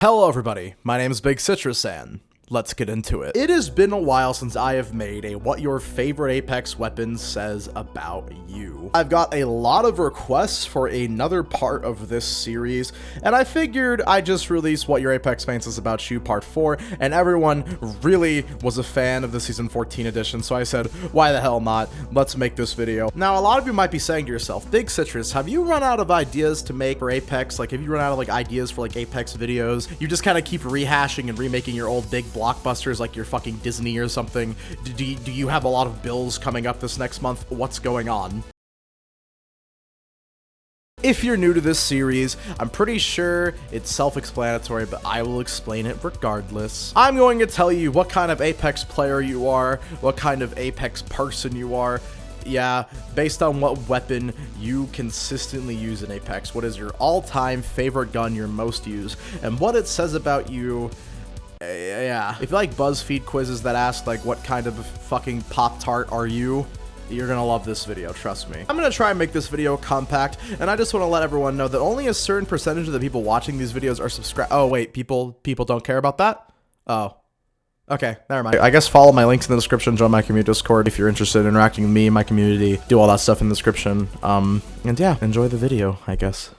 Hello everybody, my name is Big Citrus and let's get into it. It has been a while since I have made a what your favorite Apex weapon says about you. I've got a lot of requests for another part of this series, and I figured I'd just release what your Apex fan says about you part 4, and everyone really was a fan of the season 14 edition, so I said, why the hell not? Let's make this video. Now, a lot of you might be saying to yourself, Big Citrus, have you run out of ideas to make for Apex? Like, have you run out of ideas for Apex videos? You just kind of keep rehashing and remaking your old big blockbusters like you're fucking Disney or something. Do you have a lot of bills coming up this next month? What's going on? If you're new to this series, I'm pretty sure it's self-explanatory, but I will explain it regardless. I'm going to tell you what kind of Apex player you are, what kind of Apex person you are. Yeah, based on what weapon you consistently use in Apex, what is your all-time favorite gun you're most used, and what it says about you. Yeah, if you like BuzzFeed quizzes that ask what kind of fucking Pop-Tart are you, you're gonna love this video, trust me. I'm gonna try and make this video compact, and I just want to let everyone know that only a certain percentage of the people watching these videos are subscribed. Oh wait, people don't care about that? Oh. Okay, never mind. I guess follow my links in the description, join my community Discord if you're interested in interacting with me, my community, do all that stuff in the description. And yeah, enjoy the video, I guess.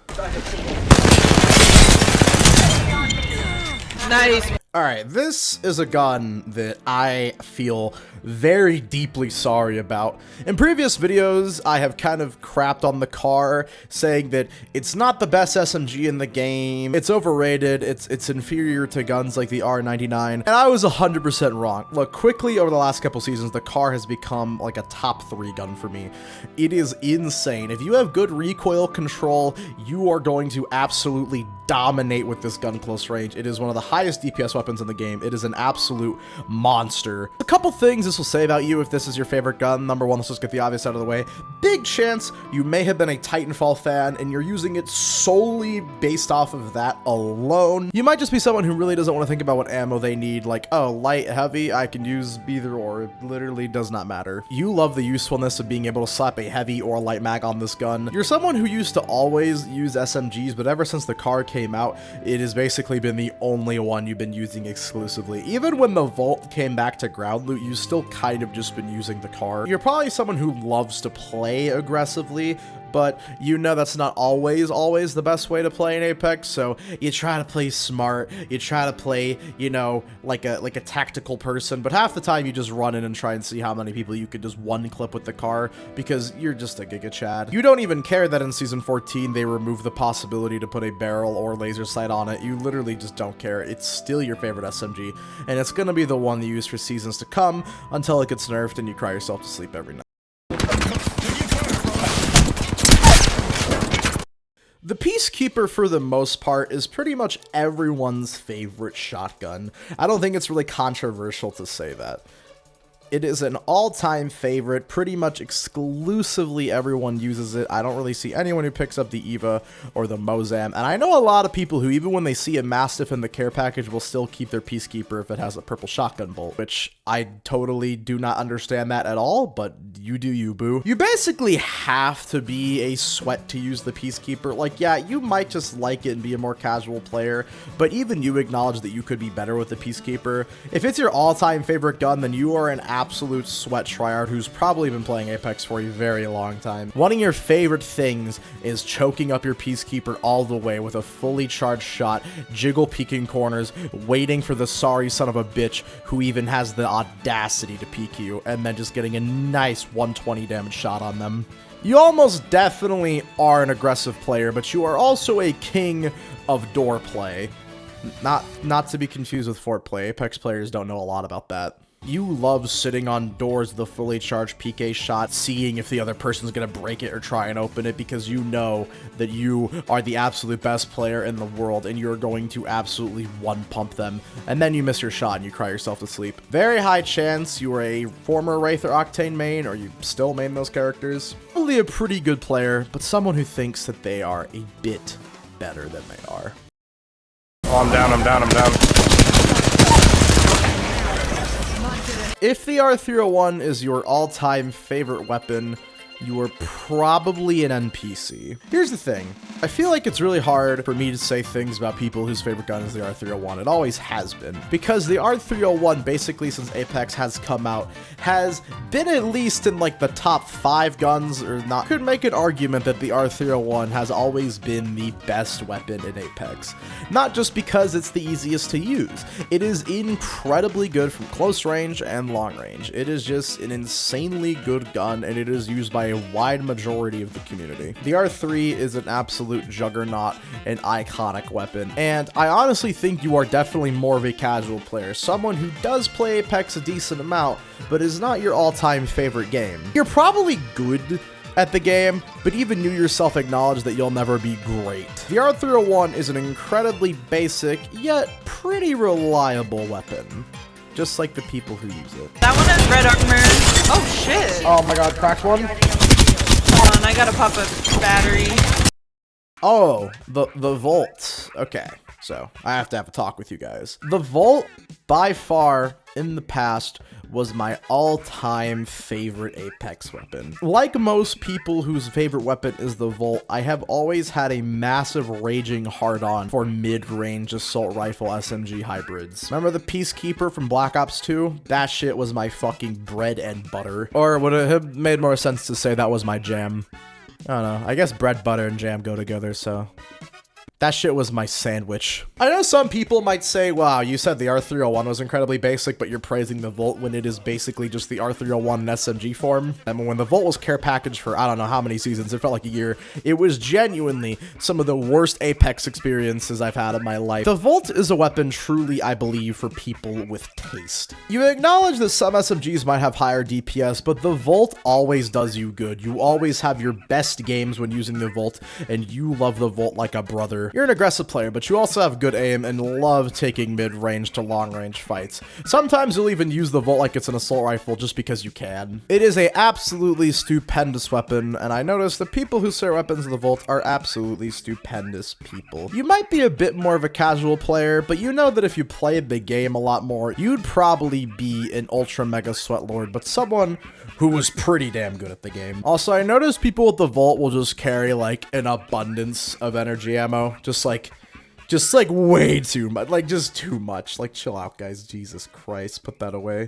Nice. Alright, this is a gun that I feel very deeply sorry about. In previous videos, I have kind of crapped on the car, saying that it's not the best SMG in the game, it's overrated, it's inferior to guns like the R99, and I was 100% wrong. Look, quickly over the last couple seasons, the car has become like a top 3 gun for me. It is insane. If you have good recoil control, you are going to absolutely dominate with this gun close range. It is one of the highest DPS weapons in the game. It is an absolute monster. A couple things this will say about you if this is your favorite gun. Number one, let's just get the obvious out of the way. Big chance you may have been a Titanfall fan and you're using it solely based off of that alone. You might just be someone who really doesn't want to think about what ammo they need, like, oh, light, heavy, I can use either or. It literally does not matter. You love the usefulness of being able to slap a heavy or light mag on this gun. You're someone who used to always use SMGs, but ever since the car came out, it has basically been the only one you've been using exclusively. Even when the Vault came back to ground loot, you still kind of just been using the car. You're probably someone who loves to play aggressively, but you know that's not always the best way to play in Apex, so you try to play smart, you try to play, you know, like a tactical person, but half the time you just run in and try and see how many people you could just one clip with the car, because you're just a Giga Chad. You don't even care that in Season 14 they removed the possibility to put a barrel or laser sight on it. You literally just don't care. It's still your favorite SMG, and it's gonna be the one you use for seasons to come until it gets nerfed and you cry yourself to sleep every night. The Peacekeeper, for the most part, is pretty much everyone's favorite shotgun. I don't think it's really controversial to say that. It is an all-time favorite. Pretty much exclusively everyone uses it. I don't really see anyone who picks up the Eva or the Mozam. And I know a lot of people who, even when they see a Mastiff in the care package, will still keep their Peacekeeper if it has a purple shotgun bolt, which I totally do not understand that at all, but you do you, boo. You basically have to be a sweat to use the Peacekeeper. Like, yeah, you might just like it and be a more casual player, but even you acknowledge that you could be better with the Peacekeeper. If it's your all-time favorite gun, then you are an absolute sweat tryhard who's probably been playing Apex for a very long time. One of your favorite things is choking up your Peacekeeper all the way with a fully charged shot, jiggle peeking corners, waiting for the sorry son of a bitch who even has the audacity to peek you, and then just getting a nice 120 damage shot on them. You almost definitely are an aggressive player, but you are also a king of door play. Not to be confused with fort play. Apex players don't know a lot about that. You love sitting on doors with a fully charged PK shot, seeing if the other person's gonna break it or try and open it, because you know that you are the absolute best player in the world and you're going to absolutely one pump them, and then you miss your shot and you cry yourself to sleep. Very high chance you are a former Wraith or Octane main, or you still main those characters. Probably a pretty good player, but someone who thinks that they are a bit better than they are. Oh, I'm down. If the R301 is your all-time favorite weapon, you are probably an NPC. Here's the thing. I feel like it's really hard for me to say things about people whose favorite gun is the R301. It always has been. Because the R301, basically since Apex has come out, has been at least in like the top 5 guns, or not. Could make an argument that the R301 has always been the best weapon in Apex. Not just because it's the easiest to use. It is incredibly good from close range and long range. It is just an insanely good gun, and it is used by a wide majority of the community. The R3 is an absolute juggernaut, an iconic weapon, and I honestly think you are definitely more of a casual player, someone who does play Apex a decent amount, but is not your all-time favorite game. You're probably good at the game, but even you yourself acknowledge that you'll never be great. The R301 is an incredibly basic, yet pretty reliable weapon. Just like the people who use it. That one has red armor. Oh shit. Oh my god, cracked one. Hold on, I gotta pop a battery. Oh, the Volt. Okay, so I have to have a talk with you guys. The Volt, by far, in the past, was my all-time favorite Apex weapon. Like most people whose favorite weapon is the Volt, I have always had a massive raging hard-on for mid-range assault rifle SMG hybrids. Remember the Peacekeeper from Black Ops 2? That shit was my fucking bread and butter. Or would it have made more sense to say that was my jam? I don't know. I guess bread, butter, and jam go together, so that shit was my sandwich. I know some people might say, wow, you said the R301 was incredibly basic, but you're praising the Volt when it is basically just the R301 in SMG form. And when the Volt was care packaged for I don't know how many seasons, it felt like a year, it was genuinely some of the worst Apex experiences I've had in my life. The Volt is a weapon truly, I believe, for people with taste. You acknowledge that some SMGs might have higher DPS, but the Volt always does you good. You always have your best games when using the Volt, and you love the Volt like a brother. You're an aggressive player, but you also have good aim and love taking mid-range to long-range fights. Sometimes you'll even use the Volt like it's an assault rifle just because you can. It is a absolutely stupendous weapon, and I noticed that people who say weapons of the Volt are absolutely stupendous people. You might be a bit more of a casual player, but you know that if you played the game a lot more, you'd probably be an ultra mega sweatlord, but someone who was pretty damn good at the game. Also, I noticed people with the Volt will just carry like an abundance of energy ammo. Just like way too much, like just too much. Like chill out, guys. Jesus Christ, put that away.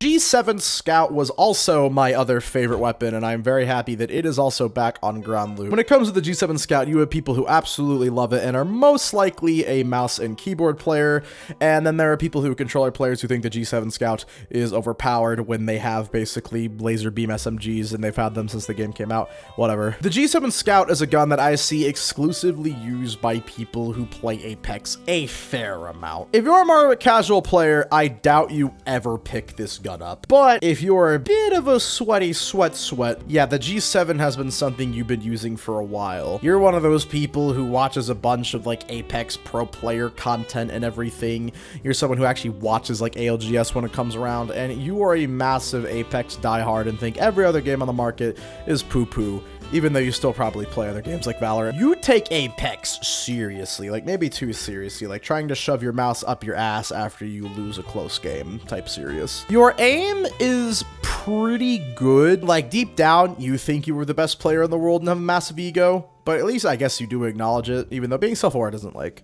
G7 Scout was also my other favorite weapon, and I'm very happy that it is also back on ground loop. When it comes to the G7 Scout, you have people who absolutely love it and are most likely a mouse and keyboard player, and then there are people who are controller players who think the G7 Scout is overpowered when they have basically laser beam SMGs, and they've had them since the game came out. Whatever. The G7 Scout is a gun that I see exclusively used by people who play Apex a fair amount. If you're more of a casual player, I doubt you ever pick this gun up. But if you're a bit of a sweaty sweat, yeah, the G7 has been something you've been using for a while. You're one of those people who watches a bunch of like Apex pro player content and everything. You're someone who actually watches like ALGS when it comes around, and you are a massive Apex diehard and think every other game on the market is poo-poo. Even though you still probably play other games like Valorant. You take Apex seriously, like maybe too seriously, like trying to shove your mouse up your ass after you lose a close game type serious. Your aim is pretty good. Like deep down, you think you were the best player in the world and have a massive ego, but at least I guess you do acknowledge it, even though being self-aware doesn't like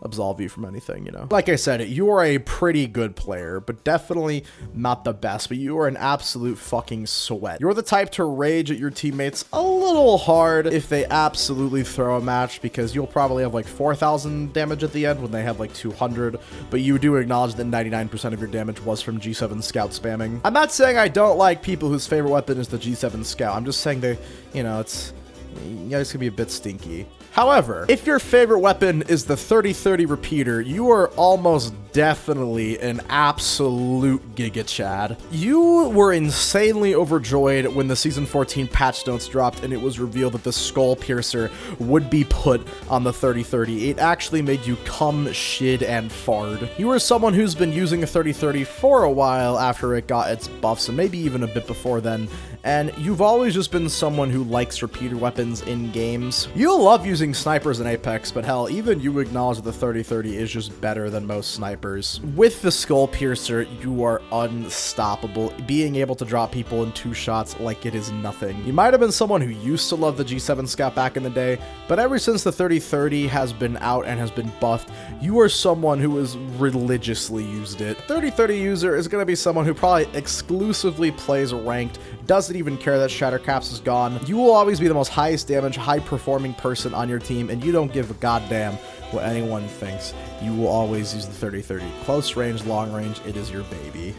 absolve you from anything, you know. Like I said, you are a pretty good player, but definitely not the best, but you are an absolute fucking sweat. You're the type to rage at your teammates a little hard if they absolutely throw a match, because you'll probably have like 4,000 damage at the end when they have like 200, but you do acknowledge that 99% of your damage was from G7 Scout spamming. I'm not saying I don't like people whose favorite weapon is the G7 Scout. I'm just saying they, you know, it's gonna be a bit stinky. However, if your favorite weapon is the 30-30 repeater, you are almost definitely an absolute Giga Chad. You were insanely overjoyed when the Season 14 patch notes dropped and it was revealed that the Skull Piercer would be put on the 30-30. It actually made you come, shit, and fard. You are someone who's been using a 30-30 for a while after it got its buffs, and maybe even a bit before then, and you've always just been someone who likes repeater weapons in games. You love using snipers in Apex, but hell, even you acknowledge that the 30-30 is just better than most snipers. snipers. With the Skull Piercer, you are unstoppable, being able to drop people in 2 shots like it is nothing. You might have been someone who used to love the G7 Scout back in the day, but ever since the 3030 has been out and has been buffed, you are someone who has religiously used it. 3030 user is going to be someone who probably exclusively plays ranked, doesn't even care that Shattercaps is gone. You will always be the most highest damage, high performing person on your team, and you don't give a goddamn what anyone thinks. You will always use the 3030. Close range, long range, it is your baby.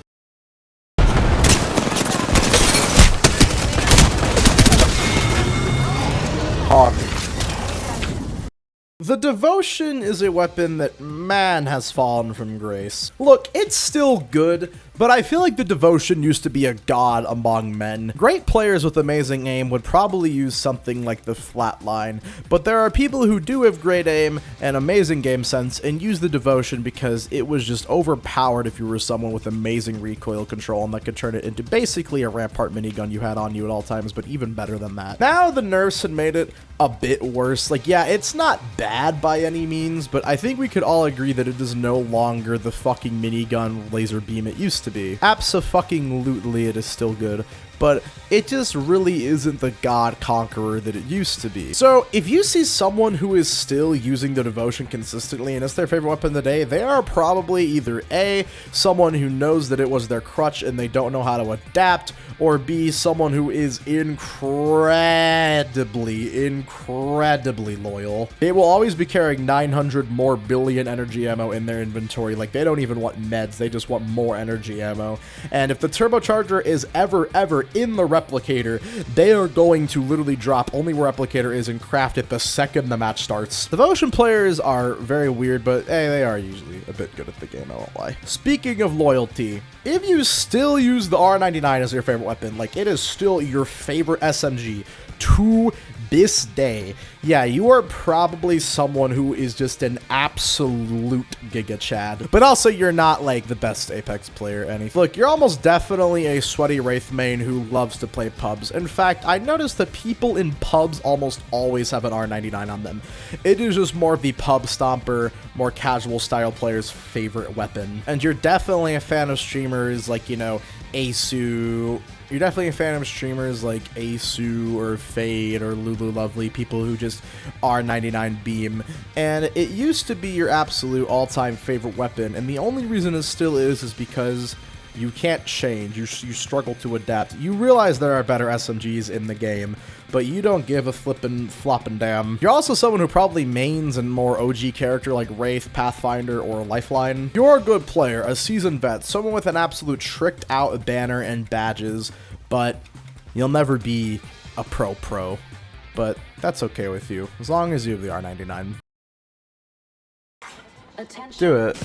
The Devotion is a weapon that, man, has fallen from grace. Look, it's still good, but I feel like the Devotion used to be a god among men. Great players with amazing aim would probably use something like the Flatline, but there are people who do have great aim and amazing game sense and use the Devotion because it was just overpowered if you were someone with amazing recoil control and that could turn it into basically a Rampart minigun you had on you at all times, but even better than that. Now the nerfs had made it a bit worse. Like, yeah, it's not bad by any means, but I think we could all agree that it is no longer the fucking minigun laser beam it used to be. Abso-fucking-lutely, it is still good, but it just really isn't the god conqueror that it used to be. So if you see someone who is still using the Devotion consistently and it's their favorite weapon of the day, they are probably either A, someone who knows that it was their crutch and they don't know how to adapt, or B, someone who is incredibly loyal. They will always be carrying 900 more billion energy ammo in their inventory. Like, they don't even want meds, they just want more energy ammo. And if the turbocharger is ever in the replicator, they are going to literally drop only where replicator is and craft it the second the match starts. Devotion players are very weird, but hey, they are usually a bit good at the game, I won't lie. Speaking of loyalty, if you still use the R99 as your favorite weapon, like it is still your favorite SMG to this day, yeah, you are probably someone who is just an absolute Giga Chad. But also, you're not like the best Apex player anything. Look, you're almost definitely a sweaty Wraith main who loves to play pubs. In fact, I noticed that people in pubs almost always have an R99 on them. It is just more of the pub stomper, more casual style player's favorite weapon. And you're definitely a fan of streamers like, you know, Asu. You're definitely a fan of streamers like Asu or Fade or Lulu Lovely, people who just are 99 beam, and it used to be your absolute all-time favorite weapon, and the only reason it still is because you can't change. You struggle to adapt. You realize there are better SMGs in the game, but you don't give a floppin' damn. You're also someone who probably mains a more OG character like Wraith, Pathfinder, or Lifeline. You're a good player, a seasoned vet, someone with an absolute tricked out banner and badges, but you'll never be a pro. But that's okay with you, as long as you have the R99. Attention. Do it.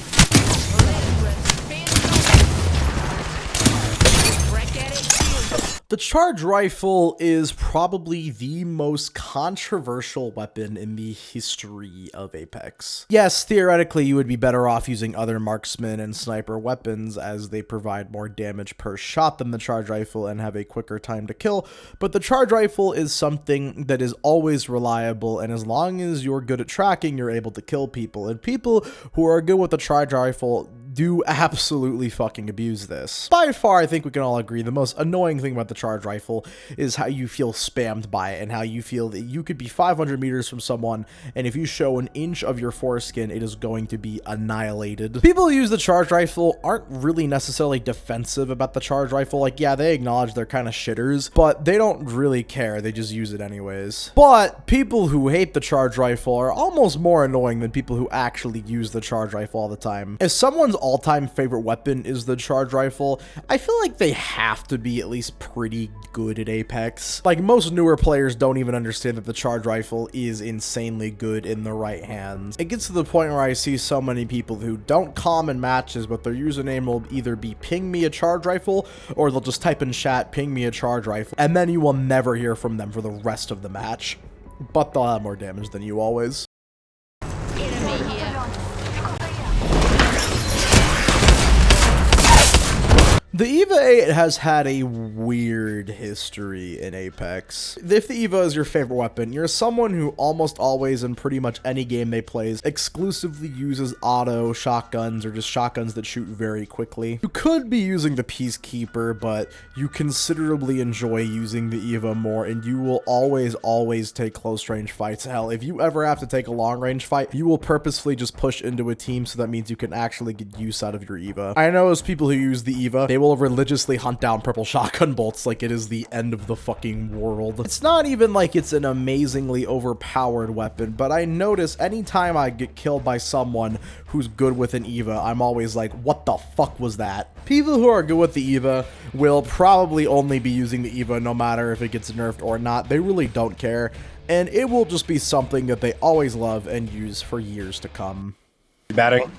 The charge rifle is probably the most controversial weapon in the history of Apex. Yes, theoretically, you would be better off using other marksman and sniper weapons as they provide more damage per shot than the charge rifle and have a quicker time to kill, but the charge rifle is something that is always reliable, and as long as you're good at tracking, you're able to kill people, and people who are good with the charge rifle do absolutely fucking abuse this. By far, I think we can all agree the most annoying thing about the charge rifle is how you feel spammed by it and how you feel that you could be 500 meters from someone, and if you show an inch of your foreskin, it is going to be annihilated. People who use the charge rifle aren't really necessarily defensive about the charge rifle. Like, yeah, they acknowledge they're kind of shitters, but they don't really care. They just use it anyways. But people who hate the charge rifle are almost more annoying than people who actually use the charge rifle all the time. If someone's all-time favorite weapon is the charge rifle, I feel like they have to be at least pretty good at Apex. Like, most newer players don't even understand that the charge rifle is insanely good in the right hands. It gets to the point where I see so many people who don't calm in matches, but their username will either be ping me a charge rifle, or they'll just type in chat ping me a charge rifle, and then you will never hear from them for the rest of the match. But they'll have more damage than you always. The EVA 8 has had a weird history in Apex. If the EVA is your favorite weapon, you're someone who almost always in pretty much any game they plays exclusively uses auto shotguns or just shotguns that shoot very quickly. You could be using the Peacekeeper, but you considerably enjoy using the EVA more, and you will always take close range fights. Hell, if you ever have to take a long range fight, you will purposefully just push into a team, so that means you can actually get use out of your EVA. I know as people who use the EVA, they will religiously hunt down purple shotgun bolts like it is the end of the fucking world. It's not even like it's an amazingly overpowered weapon, but I notice anytime I get killed by someone who's good with an EVA, I'm always like, what the fuck was that? People who are good with the EVA will probably only be using the EVA no matter if it gets nerfed or not. They really don't care, and it will just be something that they always love and use for years to come. Batting.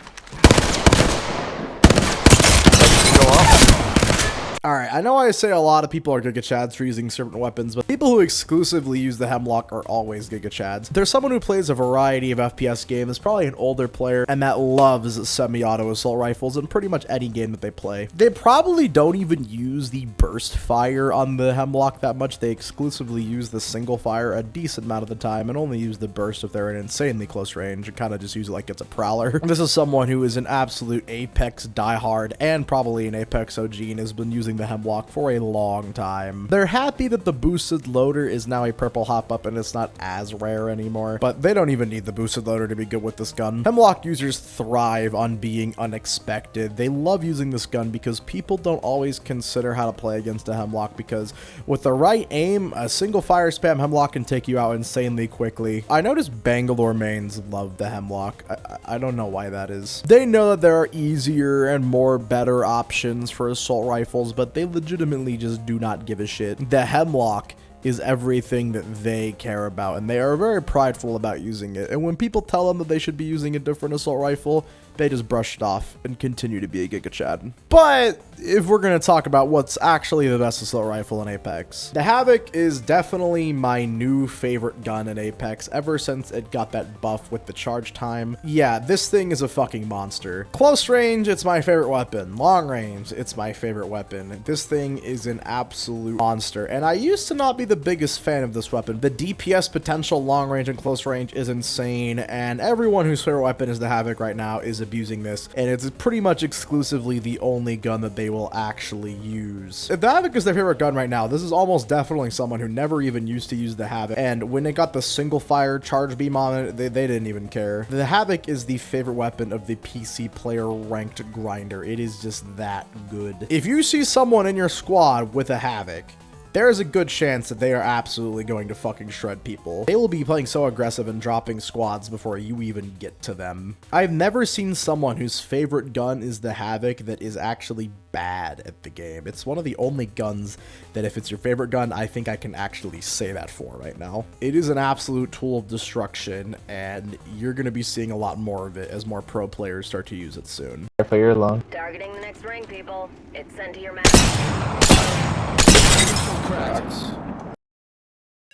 Alright, I know I say a lot of people are Giga Chads for using certain weapons, but people who exclusively use the HEMLOK are always Giga Chads. There's someone who plays a variety of FPS games, probably an older player, and that loves semi-auto assault rifles in pretty much any game that they play. They probably don't even use the burst fire on the HEMLOK that much. They exclusively use the single fire a decent amount of the time and only use the burst if they're in insanely close range and kind of just use it like it's a prowler. This is someone who is an absolute Apex diehard and probably an Apex OG and has been using the HEMLOK for a long time. They're happy that the boosted loader is now a purple hop-up and it's not as rare anymore, but they don't even need the boosted loader to be good with this gun. HEMLOK users thrive on being unexpected. They love using this gun because people don't always consider how to play against a HEMLOK, because with the right aim, a single fire spam HEMLOK can take you out insanely quickly. I noticed Bangalore mains love the HEMLOK. I don't know why that is. They know that there are easier and more better options for assault rifles, but they legitimately just do not give a shit. The HEMLOK is everything that they care about, and they are very prideful about using it. And when people tell them that they should be using a different assault rifle, they just brush it off and continue to be a Giga Chad. But if we're going to talk about what's actually the best assault rifle in Apex, the HAVOC is definitely my new favorite gun in Apex ever since it got that buff with the charge time. Yeah, this thing is a fucking monster. Close range, it's my favorite weapon. Long range, it's my favorite weapon. This thing is an absolute monster, and I used to not be the biggest fan of this weapon. The DPS potential long range and close range is insane, and everyone whose favorite weapon is the HAVOC right now is abusing this, and it's pretty much exclusively the only gun that they will actually use. If the HAVOC is their favorite gun right now, this is almost definitely someone who never even used to use the HAVOC, and when it got the single fire charge beam on it, they didn't even care. The HAVOC is the favorite weapon of the PC player ranked grinder. It is just that good. If you see someone in your squad with a HAVOC, there is a good chance that they are absolutely going to fucking shred people. They will be playing so aggressive and dropping squads before you even get to them. I've never seen someone whose favorite gun is the HAVOC that is actually bad at the game. It's one of the only guns that if it's your favorite gun, I think I can actually say that for right now. It is an absolute tool of destruction, and you're going to be seeing a lot more of it as more pro players start to use it soon. For your long. Targeting the next ring, people. It's sent to your map.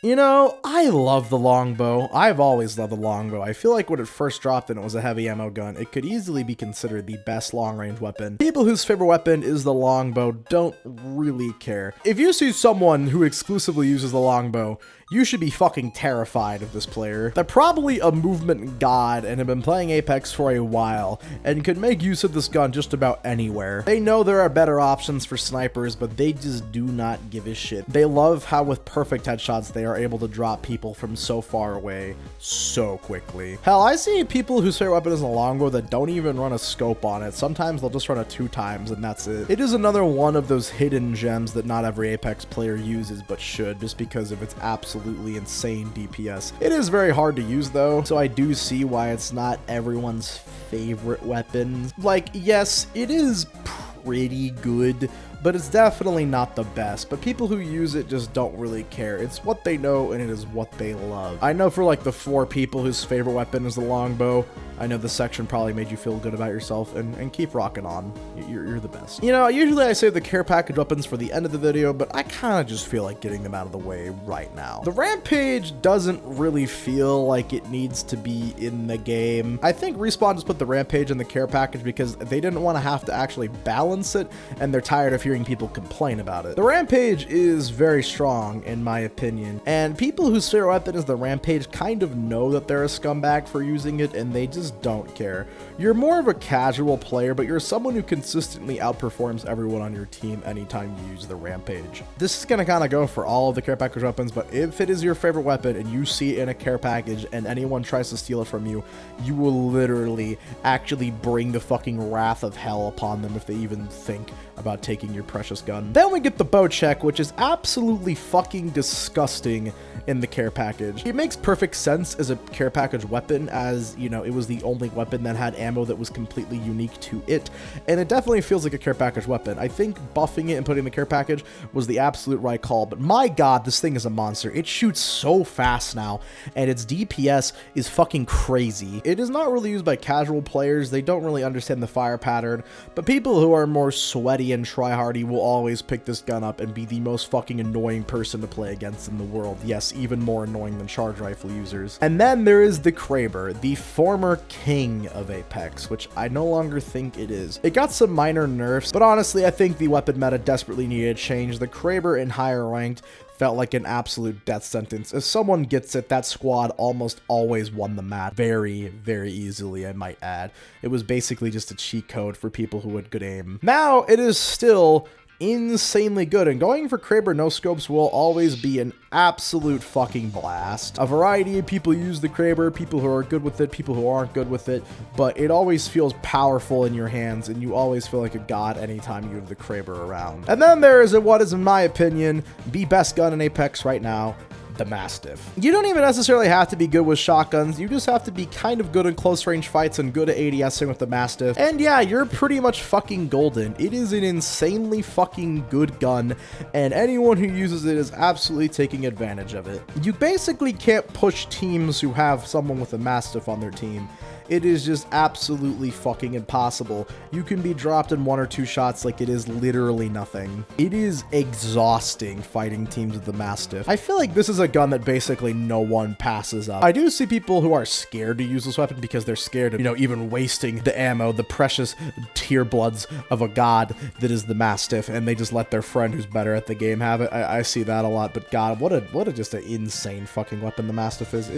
You know, I love the longbow. I've always loved the longbow. I feel like when it first dropped and it was a heavy ammo gun, it could easily be considered the best long-range weapon. People whose favorite weapon is the longbow don't really care. If you see someone who exclusively uses the longbow, you should be fucking terrified of this player. They're probably a movement god and have been playing Apex for a while and could make use of this gun just about anywhere. They know there are better options for snipers, but they just do not give a shit. They love how with perfect headshots they are able to drop people from so far away so quickly. Hell, I see people whose favorite weapon is a longbow that don't even run a scope on it. Sometimes they'll just run it 2 times and that's it. It is another one of those hidden gems that not every Apex player uses but should, just because of its absolutely insane DPS. It is very hard to use though, so I do see why it's not everyone's favorite weapon. Like, yes, it is pretty good, but it's definitely not the best. But people who use it just don't really care. It's what they know and it is what they love. I know for like the 4 people whose favorite weapon is the longbow, I know this section probably made you feel good about yourself, and keep rocking on. You're the best. You know, usually I save the care package weapons for the end of the video, but I kind of just feel like getting them out of the way right now. The Rampage doesn't really feel like it needs to be in the game. I think Respawn just put the Rampage in the care package because they didn't want to have to actually balance it, and they're tired of hearing people complain about it. The Rampage is very strong, in my opinion, and people whose favorite weapon is the Rampage kind of know that they're a scumbag for using it, and they just don't care. You're more of a casual player, but you're someone who consistently outperforms everyone on your team anytime you use the Rampage. This is gonna kind of go for all of the care package weapons, but if it is your favorite weapon and you see it in a care package and anyone tries to steal it from you, you will literally actually bring the fucking wrath of hell upon them if they even think about taking your precious gun. Then we get the bow check, which is absolutely fucking disgusting in the care package. It makes perfect sense as a care package weapon, as, you know, it was the only weapon that had ammo that was completely unique to it, and it definitely feels like a care package weapon. I think buffing it and putting the care package was the absolute right call, but my god, this thing is a monster. It shoots so fast now, and its DPS is fucking crazy. It is not really used by casual players. They don't really understand the fire pattern, but people who are more sweaty and tryhardy will always pick this gun up and be the most fucking annoying person to play against in the world. Yes, even more annoying than charge rifle users. And then there is the Kraber, the former king of Apex, which I no longer think it is. It got some minor nerfs, but honestly, I think the weapon meta desperately needed a change. The Kraber in higher ranked felt like an absolute death sentence. If someone gets it, that squad almost always won the map very, very easily, I might add. It was basically just a cheat code for people who had good aim. Now, it is still insanely good, and going for Kraber no scopes will always be an absolute fucking blast. A variety of people use the Kraber, people who are good with it, people who aren't good with it, but it always feels powerful in your hands, and you always feel like a god anytime you have the Kraber around. And then there is what is, in my opinion, the best gun in Apex right now, the Mastiff. You don't even necessarily have to be good with shotguns, you just have to be kind of good in close range fights and good at ADSing with the Mastiff, and yeah, you're pretty much fucking golden. It is an insanely fucking good gun, and anyone who uses it is absolutely taking advantage of it. You basically can't push teams who have someone with a Mastiff on their team. It is just absolutely fucking impossible. You can be dropped in 1 or 2 shots like it is literally nothing. It is exhausting fighting teams with the Mastiff. I feel like this is a gun that basically no one passes up. I do see people who are scared to use this weapon because they're scared of, you know, even wasting the ammo, the precious tear bloods of a god that is the Mastiff, and they just let their friend who's better at the game have it. I see that a lot, but god, what a just an insane fucking weapon the Mastiff is.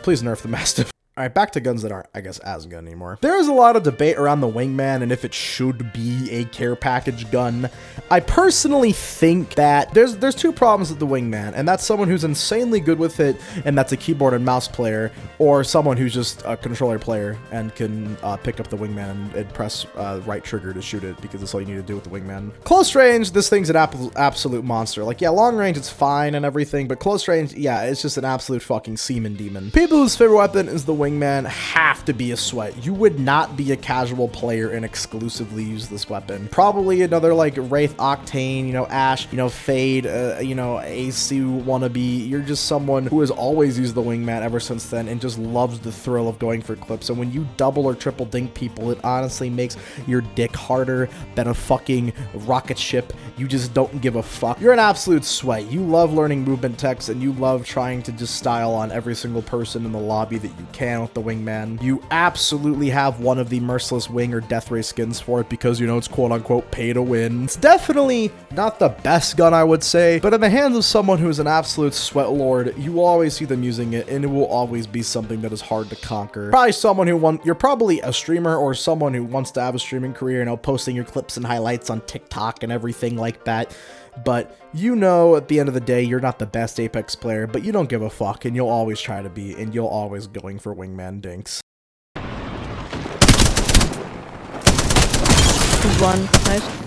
Please nerf the Mastiff. All right, back to guns that aren't, I guess, as good anymore. There is a lot of debate around the Wingman and if it should be a care package gun. I personally think that there's 2 problems with the Wingman, and that's someone who's insanely good with it, and that's a keyboard and mouse player, or someone who's just a controller player and can pick up the Wingman and press right trigger to shoot it, because that's all you need to do with the Wingman. Close range, this thing's an absolute monster. Like, yeah, long range, it's fine and everything, but close range, yeah, it's just an absolute fucking semen demon. People whose favorite weapon is the Wingman have to be a sweat. You would not be a casual player and exclusively use this weapon. Probably another like Wraith Octane, you know, Ash, you know, Fade, you know, AC wannabe. You're just someone who has always used the Wingman ever since then and just loves the thrill of going for clips. And when you double or triple dink people, it honestly makes your dick harder than a fucking rocket ship. You just don't give a fuck. You're an absolute sweat. You love learning movement techs, and you love trying to just style on every single person in the lobby that you can with the Wingman. You absolutely have one of the merciless wing or death ray skins for it because, you know, it's quote unquote pay to win. It's definitely not the best gun, I would say, but in the hands of someone who is an absolute sweat lord, you will always see them using it, and it will always be something that is hard to conquer. Probably someone who you're probably a streamer or someone who wants to have a streaming career, you know, posting your clips and highlights on TikTok and everything like that. But you know, at the end of the day, you're not the best Apex player, but you don't give a fuck, and you'll always try to be, and you'll always going for Wingman dinks. One, nice.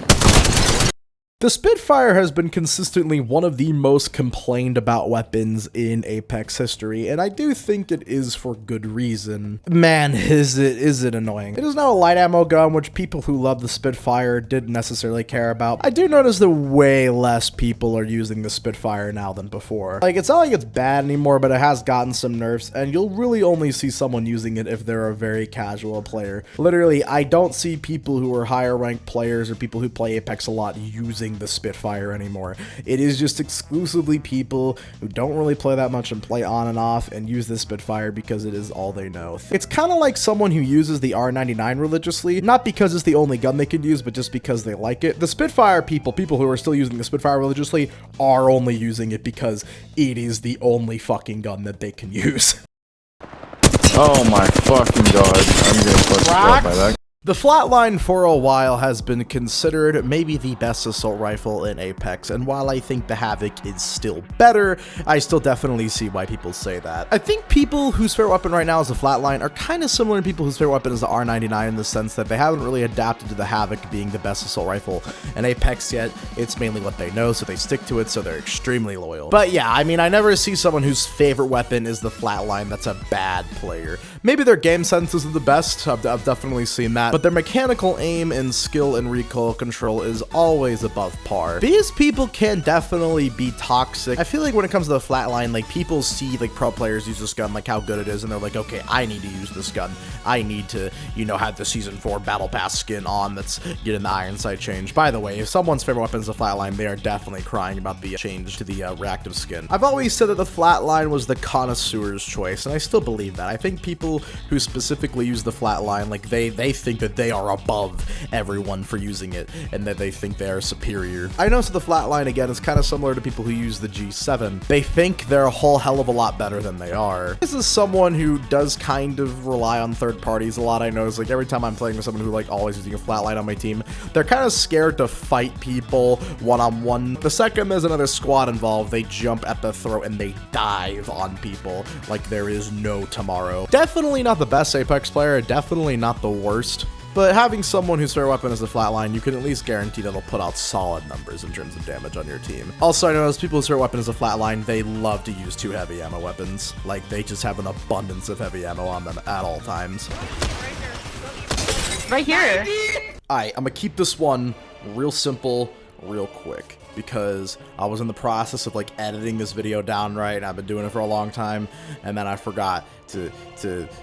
The Spitfire has been consistently one of the most complained about weapons in Apex history, and I do think it is for good reason. Man, is it annoying. It is now a light ammo gun, which people who love the Spitfire didn't necessarily care about. I do notice that way less people are using the Spitfire now than before. Like, it's not like it's bad anymore, but it has gotten some nerfs, and you'll really only see someone using it if they're a very casual player. Literally, I don't see people who are higher ranked players or people who play Apex a lot using the Spitfire anymore. It is just exclusively people who don't really play that much and play on and off and use the Spitfire because it is all they know. It's kind of like someone who uses the R99 religiously, not because it's the only gun they can use, but just because they like it. The Spitfire people who are still using the Spitfire religiously are only using it because it is the only fucking gun that they can use. Oh my fucking god, I'm getting fucked up by that. The Flatline for a while has been considered maybe the best assault rifle in Apex, and while I think the HAVOC is still better, I still definitely see why people say that. I think people whose favorite weapon right now is the Flatline are kind of similar to people whose favorite weapon is the R99 in the sense that they haven't really adapted to the HAVOC being the best assault rifle in Apex yet. It's mainly what they know, so they stick to it, so they're extremely loyal. But yeah, I mean, I never see someone whose favorite weapon is the Flatline that's a bad player. Maybe their game sense isn't the best, I've definitely seen that, but their mechanical aim and skill and recoil control is always above par. These people can definitely be toxic. I feel like when it comes to the Flatline, like, people see like pro players use this gun, like how good it is, and they're like, okay, I need to use this gun. I need to, you know, have the Season 4 Battle Pass skin on that's getting the iron sight change. By the way, if someone's favorite weapon is the Flatline, they are definitely crying about the change to the reactive skin. I've always said that the Flatline was the connoisseur's choice, and I still believe that. I think people who specifically use the Flatline, like, they think that they are above everyone for using it, and that they think they are superior. I noticed the Flatline, again, is kind of similar to people who use the G7. They think they're a whole hell of a lot better than they are. This is someone who does kind of rely on third parties a lot. I notice, like, every time I'm playing with someone who, like, always using a Flatline on my team, they're kind of scared to fight people one-on-one. The second there's another squad involved, they jump at the throat and they dive on people like there is no tomorrow. Definitely not the best Apex player, definitely not the worst. But having someone whose favorite weapon is the Flatline, you can at least guarantee that they'll put out solid numbers in terms of damage on your team. Also, I notice people whose favorite weapon is the Flatline, they love to use 2 heavy ammo weapons. Like, they just have an abundance of heavy ammo on them at all times. Right here. Alright, I'm gonna keep this one real simple, real quick, because I was in the process of, like, editing this video down right, and I've been doing it for a long time, and then I forgot to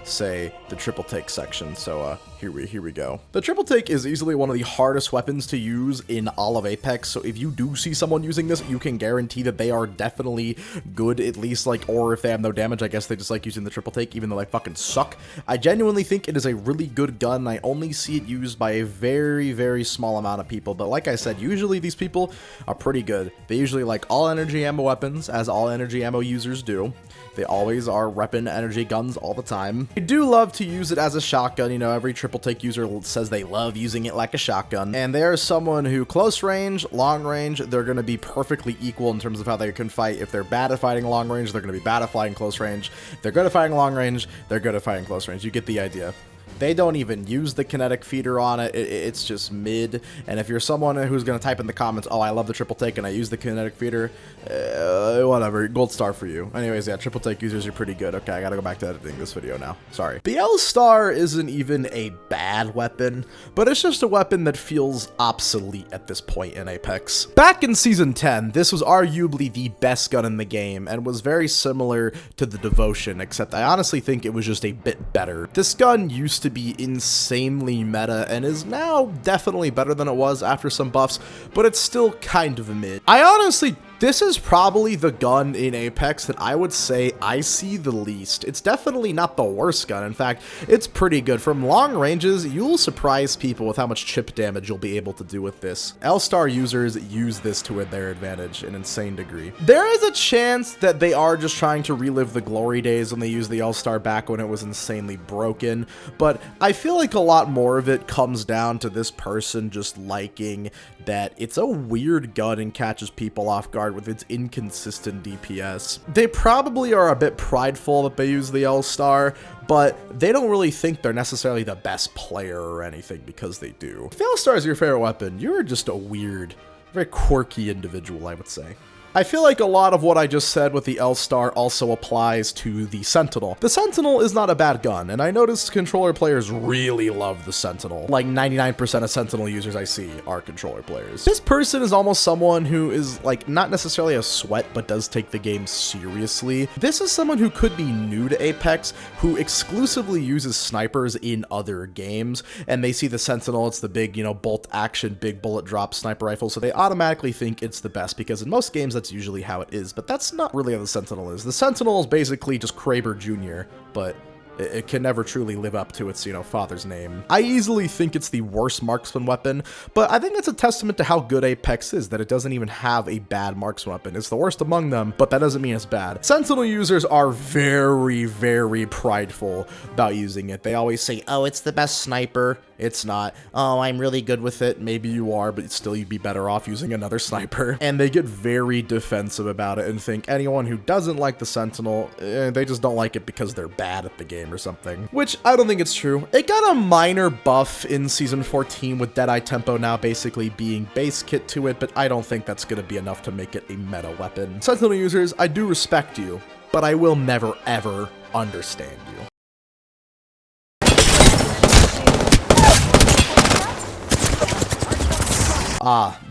say the triple take section, so here we go. The triple take is easily one of the hardest weapons to use in all of Apex, so if you do see someone using this, you can guarantee that they are definitely good, at least, like, or if they have no damage, I guess they just like using the triple take, even though they fucking suck. I genuinely think it is a really good gun. I only see it used by a very, very small amount of people, but like I said, usually these people are pretty good. They usually like all energy ammo weapons, as all energy ammo users do. They always are repping energy guns all the time. I do love to use it as a shotgun. You know, every triple take user says they love using it like a shotgun. And there's someone who close range, long range, they're going to be perfectly equal in terms of how they can fight. If they're bad at fighting long range, they're going to be bad at fighting close range. If they're good at fighting long range, they're good at fighting close range. You get the idea. They don't even use the kinetic feeder on it. It's just mid. And if you're someone who's going to type in the comments, oh, I love the triple take and I use the kinetic feeder, whatever, gold star for you. Anyways, yeah, triple take users are pretty good. Okay, I gotta go back to editing this video now. Sorry. The L-Star isn't even a bad weapon, but it's just a weapon that feels obsolete at this point in Apex. Back in Season 10, this was arguably the best gun in the game and was very similar to the Devotion, except I honestly think it was just a bit better. This gun used to be insanely meta and is now definitely better than it was after some buffs, but it's still kind of mid. I honestly, this is probably the gun in Apex that I would say I see the least. It's definitely not the worst gun. In fact, it's pretty good. From long ranges, you'll surprise people with how much chip damage you'll be able to do with this. L-Star users use this to their advantage an insane degree. There is a chance that they are just trying to relive the glory days when they used the L-Star back when it was insanely broken, but I feel like a lot more of it comes down to this person just liking that it's a weird gun and catches people off guard with its inconsistent DPS. They probably are a bit prideful that they use the L-Star, but they don't really think they're necessarily the best player or anything because they do. If the L-Star is your favorite weapon, you're just a weird Very quirky individual, I would say. I feel like a lot of what I just said with the L-Star also applies to the Sentinel. The Sentinel is not a bad gun, and I noticed controller players really love the Sentinel. Like 99% of Sentinel users I see are controller players. This person is almost someone who is like not necessarily a sweat, but does take the game seriously. This is someone who could be new to Apex, who exclusively uses snipers in other games, and they see the Sentinel, it's the big, you know, bolt action, big bullet drop sniper rifle, so they automatically think it's the best, because in most games that's usually how it is, but that's not really how the Sentinel is. The Sentinel is basically just Kraber Jr., but it can never truly live up to its, you know, father's name. I easily think it's the worst marksman weapon, but I think it's a testament to how good Apex is, that it doesn't even have a bad marksman weapon. It's the worst among them, but that doesn't mean it's bad. Sentinel users are very, very prideful about using it. They always say, oh, it's the best sniper. It's not. Oh, I'm really good with it. Maybe you are, but still you'd be better off using another sniper. And they get very defensive about it and think anyone who doesn't like the Sentinel, they just don't like it because they're bad at the game or something. Which I don't think it's true. It got a minor buff in Season 14 with Deadeye Tempo now basically being base kit to it, but I don't think that's going to be enough to make it a meta weapon. Sentinel users, I do respect you, but I will never ever understand you.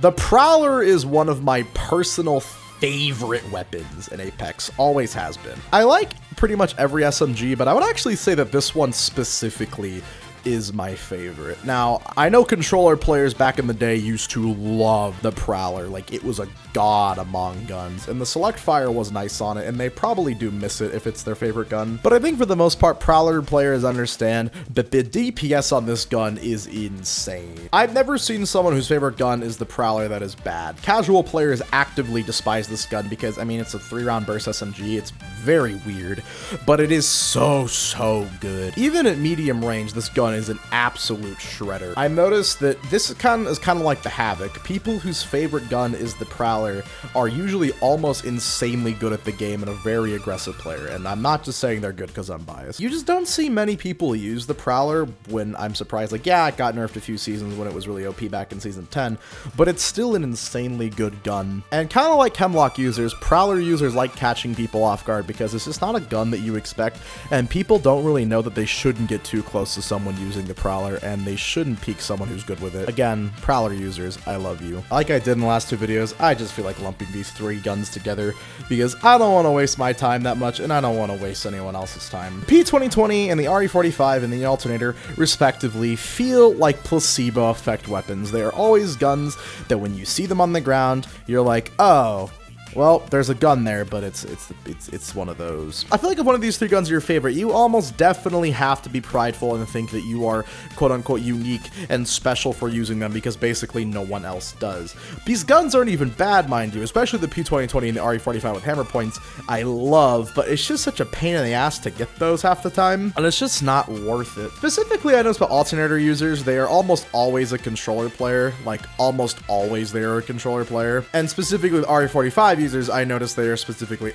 The Prowler is one of my personal favorite weapons in Apex, always has been. I like pretty much every SMG, but I would actually say that this one specifically is my favorite. Now, I know controller players back in the day used to love the Prowler, like it was a god among guns, and the select fire was nice on it, and they probably do miss it if it's their favorite gun. But I think for the most part, Prowler players understand that the DPS on this gun is insane. I've never seen someone whose favorite gun is the Prowler that is bad. Casual players actively despise this gun because, I mean, it's a 3-round burst SMG, it's very weird, but it is so good. Even at medium range, this gun is an absolute shredder. I noticed that this is kind of like the HAVOC. People whose favorite gun is the Prowler are usually almost insanely good at the game and a very aggressive player, and I'm not just saying they're good because I'm biased. You just don't see many people use the Prowler when I'm surprised. Like, yeah, it got nerfed a few seasons when it was really OP back in Season 10, but it's still an insanely good gun. And kind of like HEMLOK users, Prowler users like catching people off guard because it's just not a gun that you expect, and people don't really know that they shouldn't get too close to someone using the Prowler, and they shouldn't peek someone who's good with it. Again, Prowler users, I love you. Like I did in the last 2 videos, I just feel like lumping these 3 guns together because I don't want to waste my time that much, and I don't want to waste anyone else's time. P2020 and the RE45 and the Alternator, respectively, feel like placebo effect weapons. They are always guns that when you see them on the ground, you're like, oh, well, there's a gun there, but it's one of those. I feel like if one of these 3 guns are your favorite, you almost definitely have to be prideful and think that you are quote-unquote unique and special for using them because basically no one else does. These guns aren't even bad, mind you, especially the P2020 and the RE45 with hammer points I love, but it's just such a pain in the ass to get those half the time, and it's just not worth it. Specifically, I noticed about Alternator users, they are almost always a controller player, like almost always they are a controller player, and specifically with RE45 users, I noticed they are specifically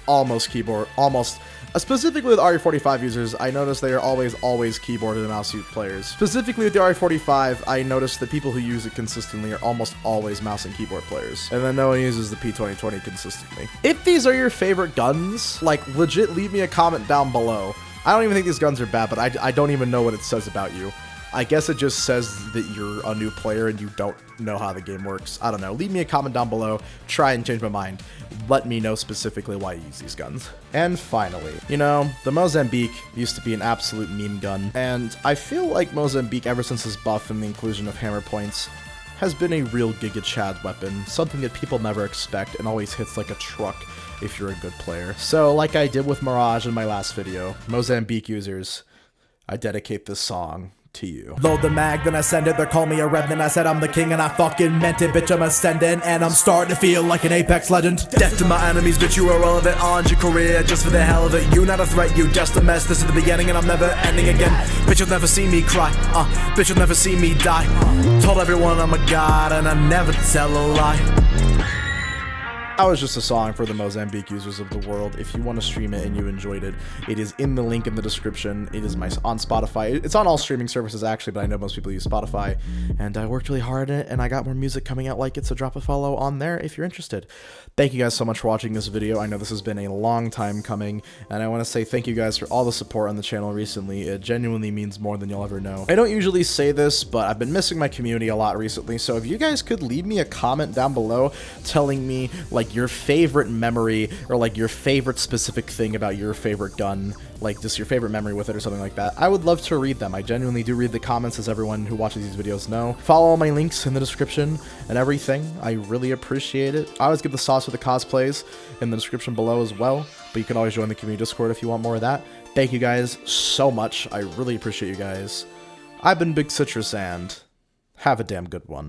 specifically with RE45 users, I noticed they are always keyboard and mouse players. Specifically with the RE45, I noticed that people who use it consistently are almost always mouse and keyboard players. And then no one uses the P2020 consistently. If these are your favorite guns, like legit leave me a comment down below. I don't even think these guns are bad, but I don't even know what it says about you. I guess it just says that you're a new player and you don't know how the game works. I don't know. Leave me a comment down below. Try and change my mind. Let me know specifically why you use these guns. And finally, you know, the Mozambique used to be an absolute meme gun. And I feel like Mozambique, ever since his buff and the inclusion of hammer points, has been a real Giga Chad weapon. Something that people never expect and always hits like a truck if you're a good player. So like I did with Mirage in my last video, Mozambique users, I dedicate this song to you. Load the mag, then I send it, they call me a revenant. I said I'm the king and I fucking meant it, bitch, I'm ascending, and I'm starting to feel like an Apex legend. Death to my enemies, bitch, you are relevant on your career, just for the hell of it. You not a threat, you just a mess, this is the beginning and I'm never ending again. Bitch, you'll never see me cry, bitch, you'll never see me die. Told everyone I'm a god and I never tell a lie. That was just a song for the Mozambique users of the world. If you want to stream it and you enjoyed it, it is in the link in the description. It is on Spotify. It's on all streaming services actually, but I know most people use Spotify. And I worked really hard at it, and I got more music coming out like it, so drop a follow on there if you're interested. Thank you guys so much for watching this video. I know this has been a long time coming, and I want to say thank you guys for all the support on the channel recently. It genuinely means more than you'll ever know. I don't usually say this, but I've been missing my community a lot recently, so if you guys could leave me a comment down below telling me like your favorite memory or like your favorite specific thing about your favorite gun, like just your favorite memory with it or something like that, I would love to read them. I genuinely do read the comments, as everyone who watches these videos know. Follow all my links in the description and everything. I really appreciate it. I always give the sauce for the cosplays in the description below as well, but you can always join the community Discord if you want more of that. Thank you guys so much. I really appreciate you guys. I've been Big Citrus, and have a damn good one.